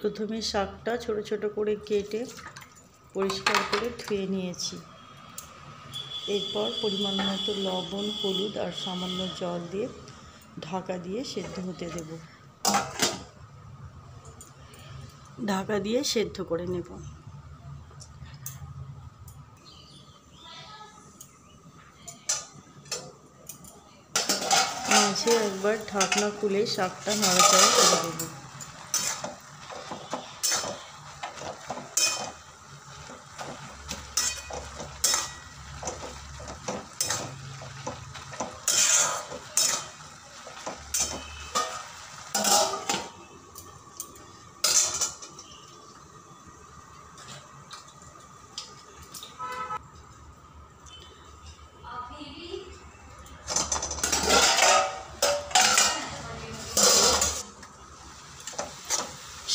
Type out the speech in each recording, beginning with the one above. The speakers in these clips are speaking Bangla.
প্রথমে শাকটা ছোট ছোট করে কেটে পরিষ্কার করে ধুয়ে নিয়েছি। এরপর পরিমাণ মতো লবণ, হলুদ আর সামান্য জল দিয়ে ঢাকা দিয়ে সেদ্ধ হতে দেব। ঢাকা দিয়ে সেদ্ধ করে নেব। মাঝে একবার ঢাকনা খুলে শাকটা নাড়াচাড়া করে দেব।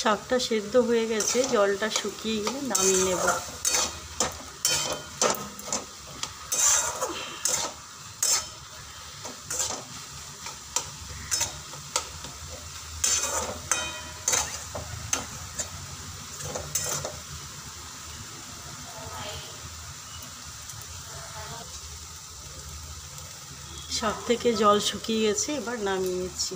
শাকটা সেদ্ধ হয়ে গেছে, জলটা শুকিয়ে গেলে নামিয়ে নেব। শাক থেকে জল শুকিয়ে গেছে, এবার নামিয়ে নিচ্ছি।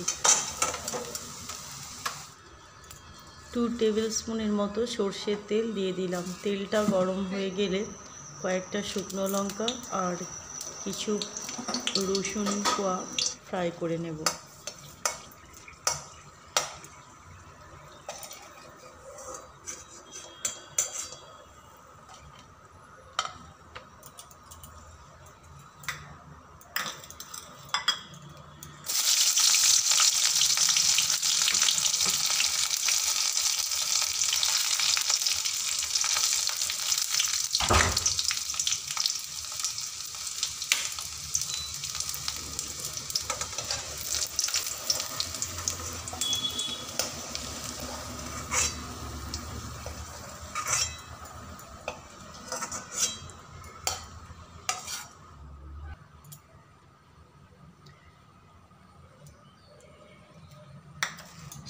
2 টেবিল স্পুনের মতো সর্ষের তেল দিয়ে দিলাম। তেলটা গরম হয়ে গেলে কয়েকটা শুকনো লঙ্কা আর কিছু রসুন কোয়া ফ্রাই করে নেব।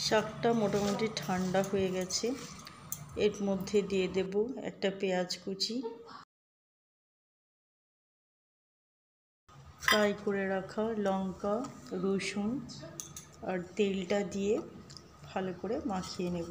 শাকটা মোটামুটি ঠান্ডা হয়ে গেছে। এর মধ্যে দিয়ে দেব একটা পেঁয়াজ কুচি, ফ্রাই করে রাখা লঙ্কা, রসুন আর তেলটা দিয়ে ভালো করে মাখিয়ে নেব।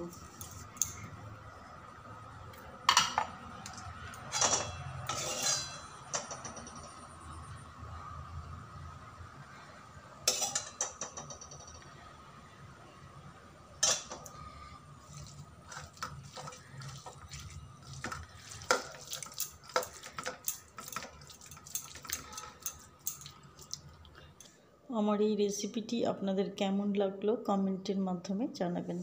আমার এই রেসিপিটি আপনাদের কেমন লাগলো কমেন্টের মাধ্যমে জানাবেন।